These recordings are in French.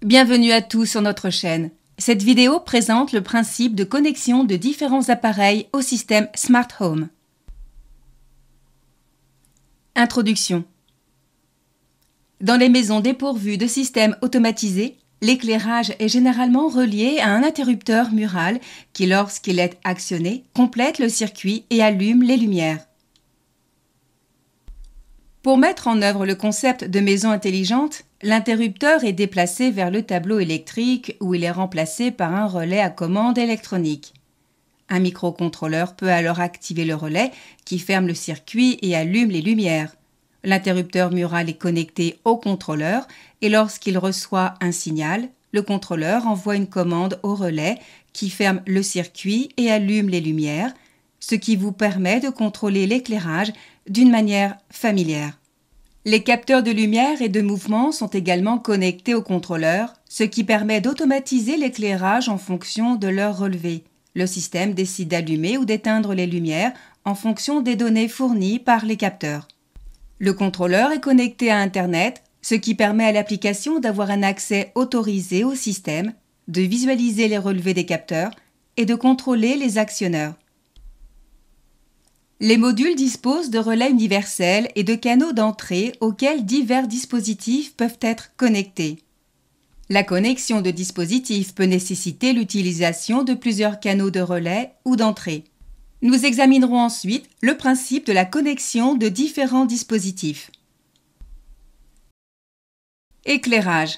Bienvenue à tous sur notre chaîne. Cette vidéo présente le principe de connexion de différents appareils au système Smart Home. Introduction. Dans les maisons dépourvues de systèmes automatisés, l'éclairage est généralement relié à un interrupteur mural qui, lorsqu'il est actionné, complète le circuit et allume les lumières. Pour mettre en œuvre le concept de maison intelligente, l'interrupteur est déplacé vers le tableau électrique où il est remplacé par un relais à commande électronique. Un microcontrôleur peut alors activer le relais qui ferme le circuit et allume les lumières. L'interrupteur mural est connecté au contrôleur et lorsqu'il reçoit un signal, le contrôleur envoie une commande au relais qui ferme le circuit et allume les lumières, ce qui vous permet de contrôler l'éclairage d'une manière familière. Les capteurs de lumière et de mouvement sont également connectés au contrôleur, ce qui permet d'automatiser l'éclairage en fonction de leur relevé. Le système décide d'allumer ou d'éteindre les lumières en fonction des données fournies par les capteurs. Le contrôleur est connecté à Internet, ce qui permet à l'application d'avoir un accès autorisé au système, de visualiser les relevés des capteurs et de contrôler les actionneurs. Les modules disposent de relais universels et de canaux d'entrée auxquels divers dispositifs peuvent être connectés. La connexion de dispositifs peut nécessiter l'utilisation de plusieurs canaux de relais ou d'entrée. Nous examinerons ensuite le principe de la connexion de différents dispositifs. Éclairage.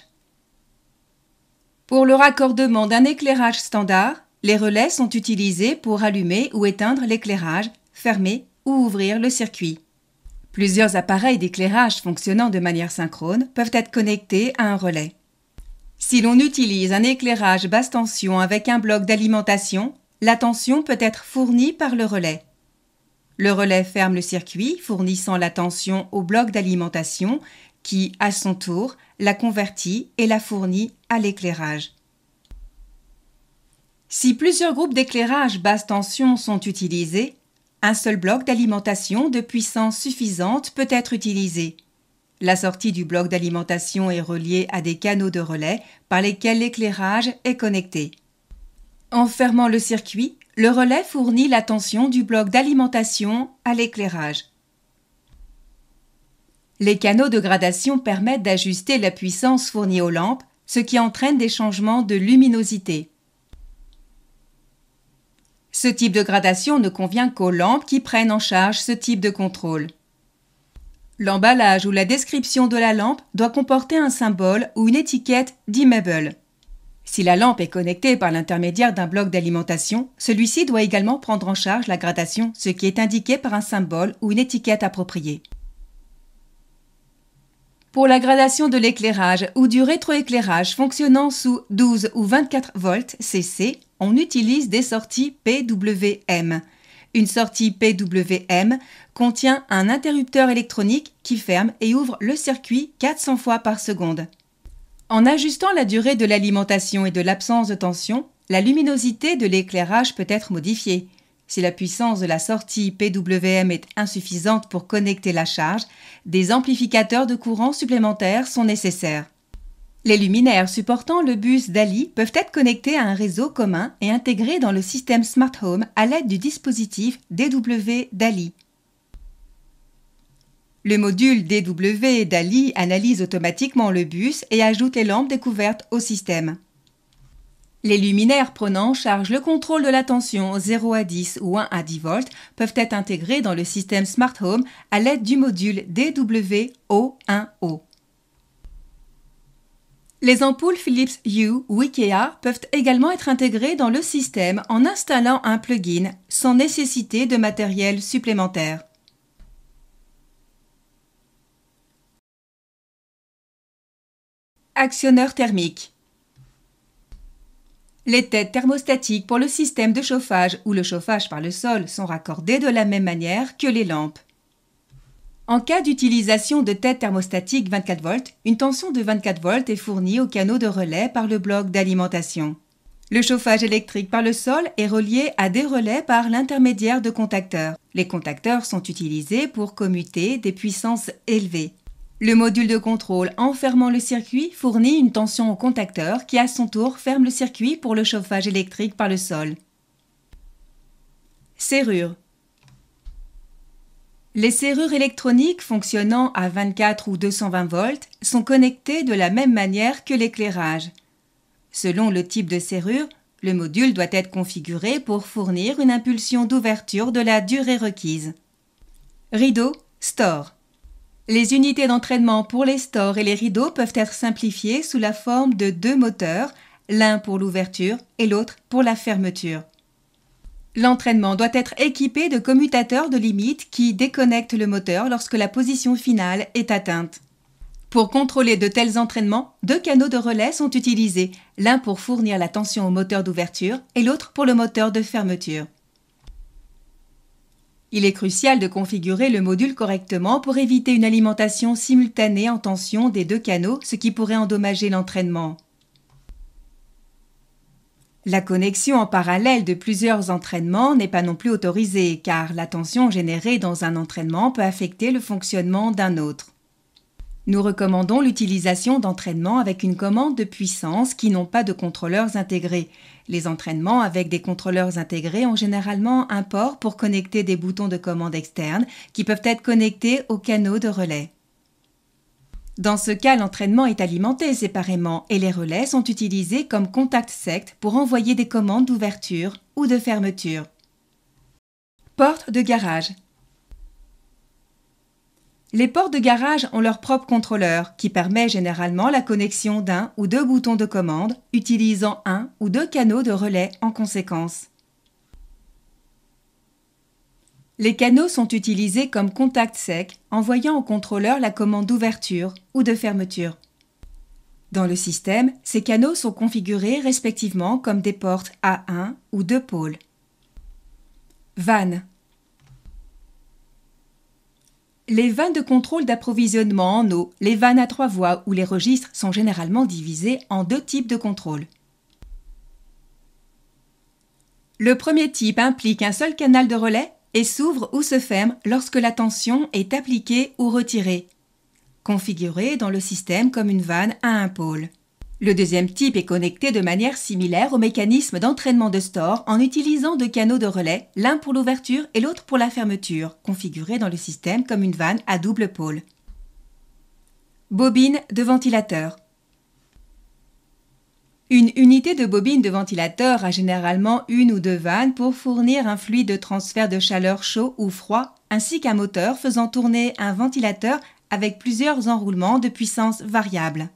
Pour le raccordement d'un éclairage standard, les relais sont utilisés pour allumer ou éteindre l'éclairage, fermer ou ouvrir le circuit. Plusieurs appareils d'éclairage fonctionnant de manière synchrone peuvent être connectés à un relais. Si l'on utilise un éclairage basse tension avec un bloc d'alimentation, la tension peut être fournie par le relais. Le relais ferme le circuit, fournissant la tension au bloc d'alimentation qui, à son tour, la convertit et la fournit à l'éclairage. Si plusieurs groupes d'éclairage basse tension sont utilisés, un seul bloc d'alimentation de puissance suffisante peut être utilisé. La sortie du bloc d'alimentation est reliée à des canaux de relais par lesquels l'éclairage est connecté. En fermant le circuit, le relais fournit la tension du bloc d'alimentation à l'éclairage. Les canaux de gradation permettent d'ajuster la puissance fournie aux lampes, ce qui entraîne des changements de luminosité. Ce type de gradation ne convient qu'aux lampes qui prennent en charge ce type de contrôle. L'emballage ou la description de la lampe doit comporter un symbole ou une étiquette dimmable. Si la lampe est connectée par l'intermédiaire d'un bloc d'alimentation, celui-ci doit également prendre en charge la gradation, ce qui est indiqué par un symbole ou une étiquette appropriée. Pour la gradation de l'éclairage ou du rétroéclairage fonctionnant sous 12 ou 24 volts CC, on utilise des sorties PWM. Une sortie PWM contient un interrupteur électronique qui ferme et ouvre le circuit 400 fois par seconde. En ajustant la durée de l'alimentation et de l'absence de tension, la luminosité de l'éclairage peut être modifiée. Si la puissance de la sortie PWM est insuffisante pour connecter la charge, des amplificateurs de courant supplémentaires sont nécessaires. Les luminaires supportant le bus DALI peuvent être connectés à un réseau commun et intégrés dans le système Smart Home à l'aide du dispositif DW DALI. Le module DW DALI analyse automatiquement le bus et ajoute les lampes découvertes au système. Les luminaires prenant en charge le contrôle de la tension 0 à 10 ou 1 à 10 volts peuvent être intégrés dans le système Smart Home à l'aide du module DW-O1O. Les ampoules Philips Hue ou IKEA peuvent également être intégrées dans le système en installant un plugin sans nécessité de matériel supplémentaire. Actionneur thermique. Les têtes thermostatiques pour le système de chauffage ou le chauffage par le sol sont raccordées de la même manière que les lampes. En cas d'utilisation de têtes thermostatiques 24 volts, une tension de 24 volts est fournie au canot de relais par le bloc d'alimentation. Le chauffage électrique par le sol est relié à des relais par l'intermédiaire de contacteurs. Les contacteurs sont utilisés pour commuter des puissances élevées. Le module de contrôle, en fermant le circuit, fournit une tension au contacteur qui, à son tour, ferme le circuit pour le chauffage électrique par le sol. Serrure. Les serrures électroniques fonctionnant à 24 ou 220 volts sont connectées de la même manière que l'éclairage. Selon le type de serrure, le module doit être configuré pour fournir une impulsion d'ouverture de la durée requise. Rideau, store. Les unités d'entraînement pour les stores et les rideaux peuvent être simplifiées sous la forme de deux moteurs, l'un pour l'ouverture et l'autre pour la fermeture. L'entraînement doit être équipé de commutateurs de limite qui déconnectent le moteur lorsque la position finale est atteinte. Pour contrôler de tels entraînements, deux canaux de relais sont utilisés, l'un pour fournir la tension au moteur d'ouverture et l'autre pour le moteur de fermeture. Il est crucial de configurer le module correctement pour éviter une alimentation simultanée en tension des deux canaux, ce qui pourrait endommager l'entraînement. La connexion en parallèle de plusieurs entraînements n'est pas non plus autorisée, car la tension générée dans un entraînement peut affecter le fonctionnement d'un autre. Nous recommandons l'utilisation d'entraînements avec une commande de puissance qui n'ont pas de contrôleurs intégrés. Les entraînements avec des contrôleurs intégrés ont généralement un port pour connecter des boutons de commande externes qui peuvent être connectés aux canaux de relais. Dans ce cas, l'entraînement est alimenté séparément et les relais sont utilisés comme contact sect pour envoyer des commandes d'ouverture ou de fermeture. Porte de garage. Les portes de garage ont leur propre contrôleur qui permet généralement la connexion d'un ou deux boutons de commande utilisant un ou deux canaux de relais en conséquence. Les canaux sont utilisés comme contact sec, envoyant au contrôleur la commande d'ouverture ou de fermeture. Dans le système, ces canaux sont configurés respectivement comme des portes à 1 ou 2 pôles. Vannes. Les vannes de contrôle d'approvisionnement en eau, les vannes à 3 voies ou les registres sont généralement divisés en deux types de contrôle. Le premier type implique un seul canal de relais et s'ouvre ou se ferme lorsque la tension est appliquée ou retirée, configuré dans le système comme une vanne à un pôle. Le deuxième type est connecté de manière similaire au mécanisme d'entraînement de store en utilisant deux canaux de relais, l'un pour l'ouverture et l'autre pour la fermeture, configuré dans le système comme une vanne à double pôle. Bobine de ventilateur. Une unité de bobine de ventilateur a généralement une ou deux vannes pour fournir un fluide de transfert de chaleur chaud ou froid, ainsi qu'un moteur faisant tourner un ventilateur avec plusieurs enroulements de puissance variable.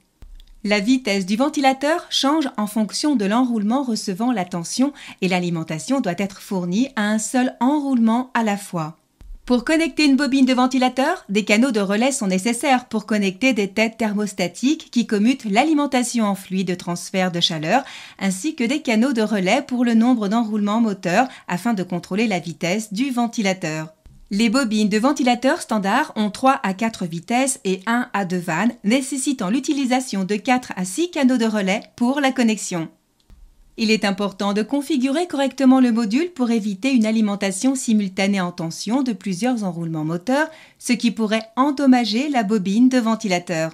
La vitesse du ventilateur change en fonction de l'enroulement recevant la tension et l'alimentation doit être fournie à un seul enroulement à la fois. Pour connecter une bobine de ventilateur, des canaux de relais sont nécessaires pour connecter des têtes thermostatiques qui commutent l'alimentation en fluide de transfert de chaleur, ainsi que des canaux de relais pour le nombre d'enroulements moteurs afin de contrôler la vitesse du ventilateur. Les bobines de ventilateur standard ont 3 à 4 vitesses et 1 à 2 vannes, nécessitant l'utilisation de 4 à 6 canaux de relais pour la connexion. Il est important de configurer correctement le module pour éviter une alimentation simultanée en tension de plusieurs enroulements moteurs, ce qui pourrait endommager la bobine de ventilateur.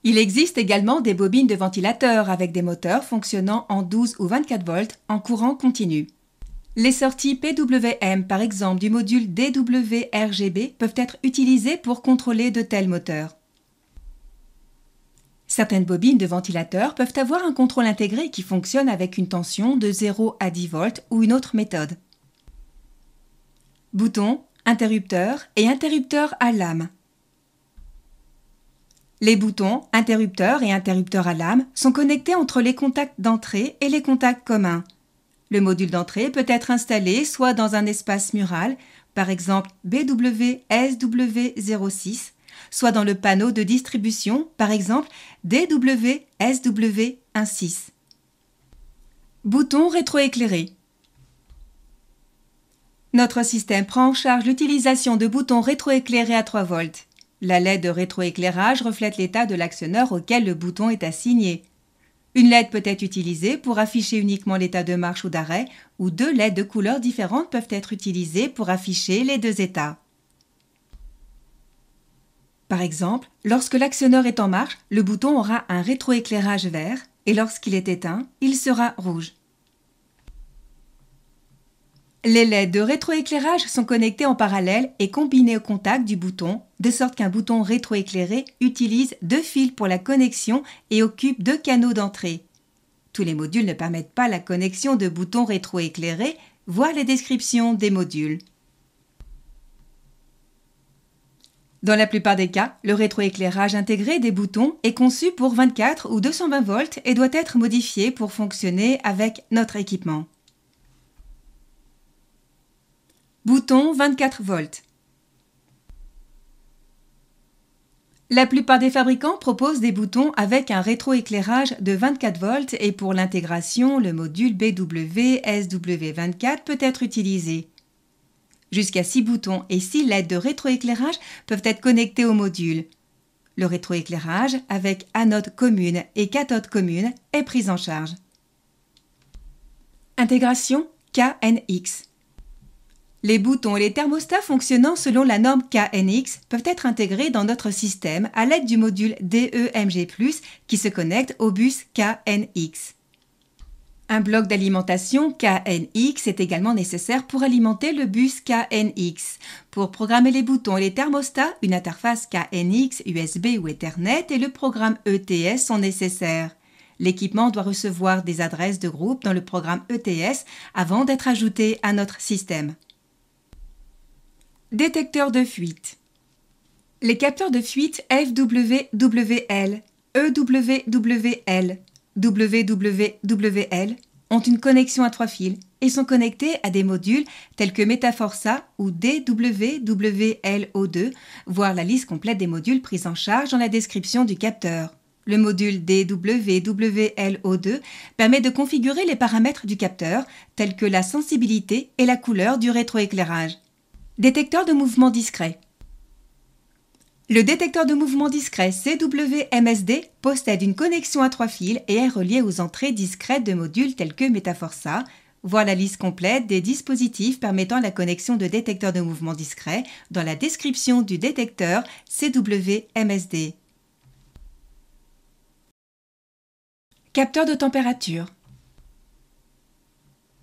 Il existe également des bobines de ventilateur avec des moteurs fonctionnant en 12 ou 24 volts en courant continu. Les sorties PWM, par exemple du module DWRGB, peuvent être utilisées pour contrôler de tels moteurs. Certaines bobines de ventilateur peuvent avoir un contrôle intégré qui fonctionne avec une tension de 0 à 10 volts ou une autre méthode. Boutons, interrupteurs et interrupteurs à lame. Les boutons, interrupteurs et interrupteurs à lame sont connectés entre les contacts d'entrée et les contacts communs. Le module d'entrée peut être installé soit dans un espace mural, par exemple BWSW06, soit dans le panneau de distribution, par exemple DWSW16. Bouton rétroéclairé. Notre système prend en charge l'utilisation de boutons rétroéclairés à 3 volts. La LED de rétroéclairage reflète l'état de l'actionneur auquel le bouton est assigné. Une LED peut être utilisée pour afficher uniquement l'état de marche ou d'arrêt, ou deux LED de couleurs différentes peuvent être utilisées pour afficher les deux états. Par exemple, lorsque l'actionneur est en marche, le bouton aura un rétroéclairage vert et lorsqu'il est éteint, il sera rouge. Les LED de rétroéclairage sont connectés en parallèle et combinés au contact du bouton, de sorte qu'un bouton rétroéclairé utilise 2 fils pour la connexion et occupe 2 canaux d'entrée. Tous les modules ne permettent pas la connexion de boutons rétroéclairés, voir les descriptions des modules. Dans la plupart des cas, le rétroéclairage intégré des boutons est conçu pour 24 ou 220 volts et doit être modifié pour fonctionner avec notre équipement. Bouton 24 volts. La plupart des fabricants proposent des boutons avec un rétroéclairage de 24 volts et pour l'intégration, le module BW-SW24 peut être utilisé. Jusqu'à 6 boutons et 6 LED de rétroéclairage peuvent être connectés au module. Le rétroéclairage avec anode commune et cathode commune est pris en charge. Intégration KNX. Les boutons et les thermostats fonctionnant selon la norme KNX peuvent être intégrés dans notre système à l'aide du module DEMG+, qui se connecte au bus KNX. Un bloc d'alimentation KNX est également nécessaire pour alimenter le bus KNX. Pour programmer les boutons et les thermostats, une interface KNX, USB ou Ethernet et le programme ETS sont nécessaires. L'équipement doit recevoir des adresses de groupe dans le programme ETS avant d'être ajouté à notre système. Détecteur de fuite. Les capteurs de fuite FWWL, EWWL, WWWL ont une connexion à 3 fils et sont connectés à des modules tels que Metaforsa ou DWWLO2, voir la liste complète des modules pris en charge dans la description du capteur. Le module DWWLO2 permet de configurer les paramètres du capteur tels que la sensibilité et la couleur du rétroéclairage. Détecteur de mouvement discret. Le détecteur de mouvement discret CWMSD possède une connexion à 3 fils et est relié aux entrées discrètes de modules tels que Metaforsa. Voir la liste complète des dispositifs permettant la connexion de détecteurs de mouvement discret dans la description du détecteur CWMSD. Capteur de température.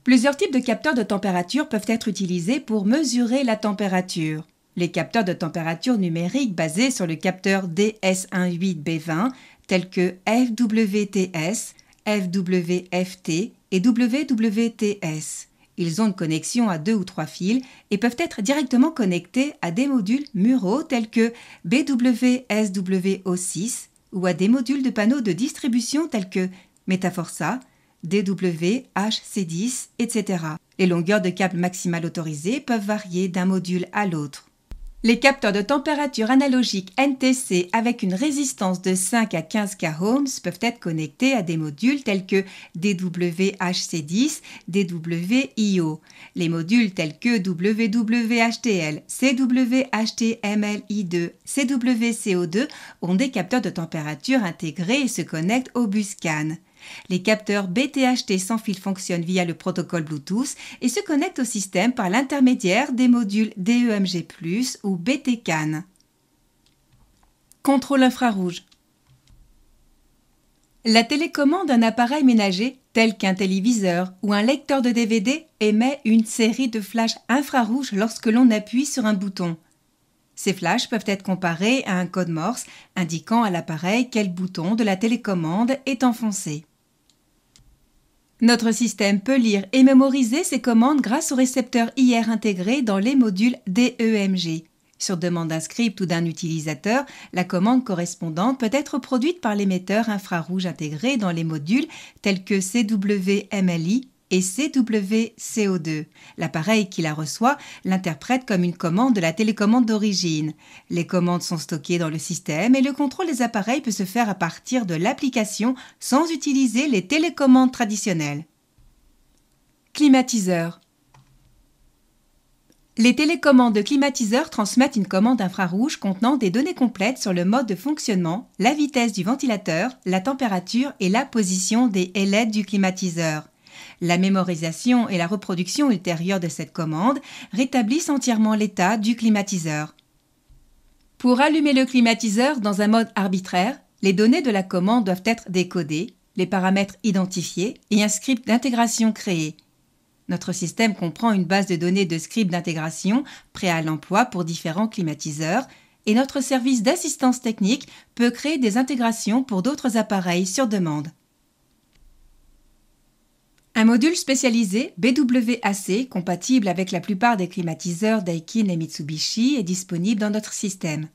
Plusieurs types de capteurs de température peuvent être utilisés pour mesurer la température. Les capteurs de température numérique basés sur le capteur DS18B20 tels que FWTS, FWFT et WWTS. Ils ont une connexion à 2 ou 3 fils et peuvent être directement connectés à des modules muraux tels que BWSWO6 ou à des modules de panneaux de distribution tels que Metaforsa, DW, HC10, etc. Les longueurs de câble maximales autorisées peuvent varier d'un module à l'autre. Les capteurs de température analogiques NTC avec une résistance de 5 à 15 kOhms peuvent être connectés à des modules tels que DWHC10, DWIO. Les modules tels que WWHTL, CWHTMLI2, CWCO2 ont des capteurs de température intégrés et se connectent au bus CAN. Les capteurs BTHT sans fil fonctionnent via le protocole Bluetooth et se connectent au système par l'intermédiaire des modules DEMG+, ou BTCAN. Contrôle infrarouge. La télécommande d'un appareil ménager, tel qu'un téléviseur ou un lecteur de DVD, émet une série de flashs infrarouges lorsque l'on appuie sur un bouton. Ces flashs peuvent être comparés à un code Morse indiquant à l'appareil quel bouton de la télécommande est enfoncé. Notre système peut lire et mémoriser ces commandes grâce au récepteur IR intégré dans les modules DEMG. Sur demande d'un script ou d'un utilisateur, la commande correspondante peut être produite par l'émetteur infrarouge intégré dans les modules tels que CWMLI et CWCO2. L'appareil qui la reçoit l'interprète comme une commande de la télécommande d'origine. Les commandes sont stockées dans le système et le contrôle des appareils peut se faire à partir de l'application sans utiliser les télécommandes traditionnelles. Climatiseur. Les télécommandes de climatiseurs transmettent une commande infrarouge contenant des données complètes sur le mode de fonctionnement, la vitesse du ventilateur, la température et la position des LED du climatiseur. La mémorisation et la reproduction ultérieure de cette commande rétablissent entièrement l'état du climatiseur. Pour allumer le climatiseur dans un mode arbitraire, les données de la commande doivent être décodées, les paramètres identifiés et un script d'intégration créé. Notre système comprend une base de données de scripts d'intégration prêts à l'emploi pour différents climatiseurs et notre service d'assistance technique peut créer des intégrations pour d'autres appareils sur demande. Un module spécialisé BWAC compatible avec la plupart des climatiseurs Daikin et Mitsubishi est disponible dans notre système.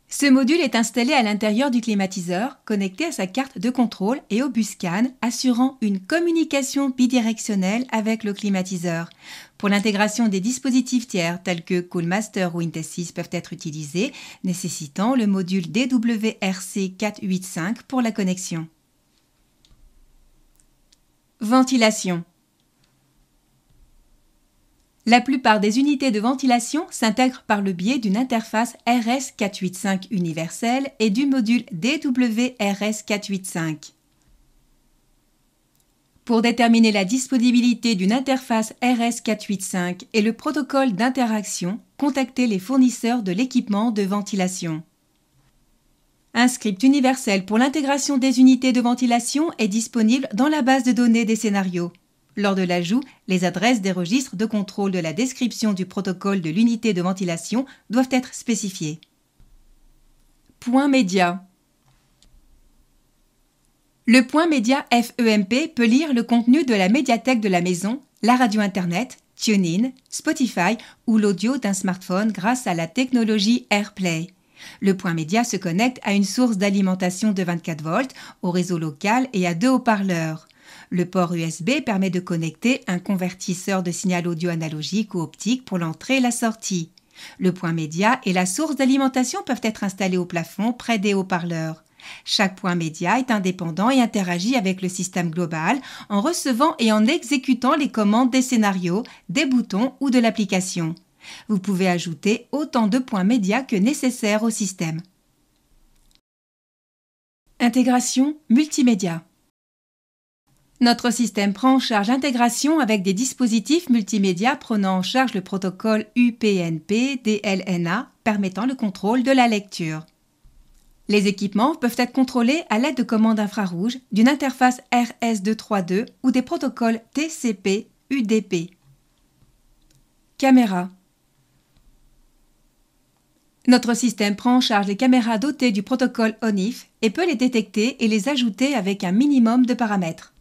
Ce module est installé à l'intérieur du climatiseur, connecté à sa carte de contrôle et au bus CAN, assurant une communication bidirectionnelle avec le climatiseur. Pour l'intégration des dispositifs tiers tels que Coolmaster ou Intesis peuvent être utilisés, nécessitant le module DWRC485 pour la connexion. Ventilation. La plupart des unités de ventilation s'intègrent par le biais d'une interface RS485 universelle et du module DWRS485. Pour déterminer la disponibilité d'une interface RS485 et le protocole d'interaction, contactez les fournisseurs de l'équipement de ventilation. Un script universel pour l'intégration des unités de ventilation est disponible dans la base de données des scénarios. Lors de l'ajout, les adresses des registres de contrôle de la description du protocole de l'unité de ventilation doivent être spécifiées. Point média. Le point média FEMP peut lire le contenu de la médiathèque de la maison, la radio Internet, TuneIn, Spotify ou l'audio d'un smartphone grâce à la technologie AirPlay. Le point média se connecte à une source d'alimentation de 24 volts, au réseau local et à 2 haut-parleurs. Le port USB permet de connecter un convertisseur de signal audio analogique ou optique pour l'entrée et la sortie. Le point média et la source d'alimentation peuvent être installés au plafond près des haut-parleurs. Chaque point média est indépendant et interagit avec le système global en recevant et en exécutant les commandes des scénarios, des boutons ou de l'application. Vous pouvez ajouter autant de points médias que nécessaire au système. Intégration multimédia. Notre système prend en charge l'intégration avec des dispositifs multimédia prenant en charge le protocole UPnP-DLNA permettant le contrôle de la lecture. Les équipements peuvent être contrôlés à l'aide de commandes infrarouges, d'une interface RS232 ou des protocoles TCP/UDP. Caméra. Notre système prend en charge les caméras dotées du protocole ONIF et peut les détecter et les ajouter avec un minimum de paramètres.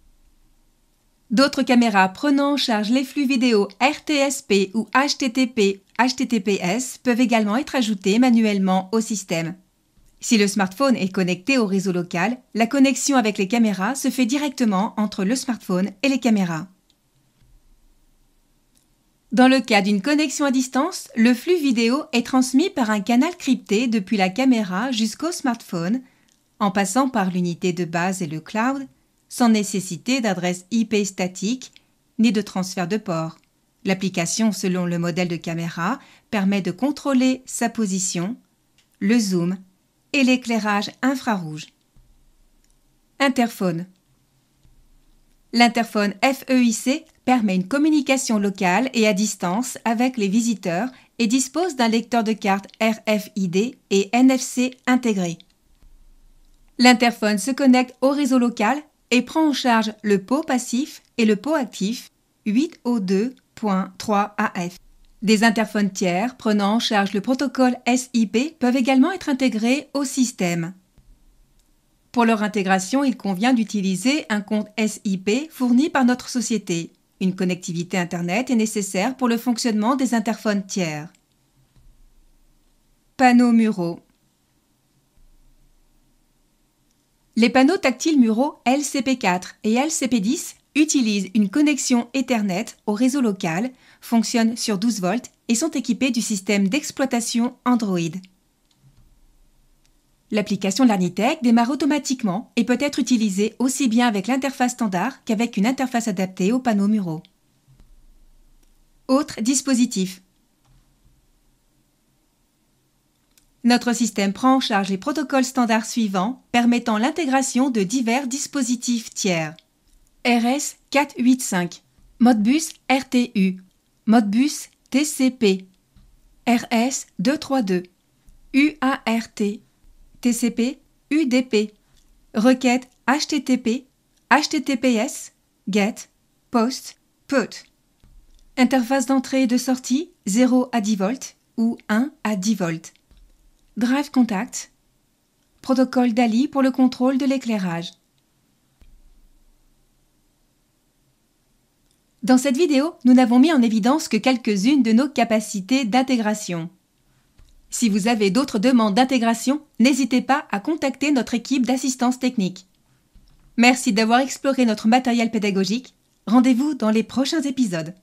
D'autres caméras prenant en charge les flux vidéo RTSP ou HTTP/HTTPS peuvent également être ajoutées manuellement au système. Si le smartphone est connecté au réseau local, la connexion avec les caméras se fait directement entre le smartphone et les caméras. Dans le cas d'une connexion à distance, le flux vidéo est transmis par un canal crypté depuis la caméra jusqu'au smartphone, en passant par l'unité de base et le cloud, sans nécessité d'adresse IP statique ni de transfert de port. L'application selon le modèle de caméra permet de contrôler sa position, le zoom et l'éclairage infrarouge. Interphone. L'interphone FEIC permet une communication locale et à distance avec les visiteurs et dispose d'un lecteur de carte RFID et NFC intégré. L'interphone se connecte au réseau local et prend en charge le pot passif et le pot actif 802.3AF. Des interphones tiers prenant en charge le protocole SIP peuvent également être intégrés au système. Pour leur intégration, il convient d'utiliser un compte SIP fourni par notre société. Une connectivité Internet est nécessaire pour le fonctionnement des interphones tiers. Panneaux muraux. Les panneaux tactiles muraux LCP4 et LCP10 utilisent une connexion Ethernet au réseau local, fonctionnent sur 12 volts et sont équipés du système d'exploitation Android. L'application Larnitech démarre automatiquement et peut être utilisée aussi bien avec l'interface standard qu'avec une interface adaptée aux panneaux muraux. Autres dispositifs. Notre système prend en charge les protocoles standards suivants permettant l'intégration de divers dispositifs tiers. RS485, Modbus RTU, Modbus TCP, RS232, UART, TCP, UDP, requête HTTP, HTTPS, GET, POST, PUT. Interface d'entrée et de sortie 0 à 10 volts ou 1 à 10 volts. Drive Contact. Protocole DALI pour le contrôle de l'éclairage. Dans cette vidéo, nous n'avons mis en évidence que quelques-unes de nos capacités d'intégration. Si vous avez d'autres demandes d'intégration, n'hésitez pas à contacter notre équipe d'assistance technique. Merci d'avoir exploré notre matériel pédagogique. Rendez-vous dans les prochains épisodes.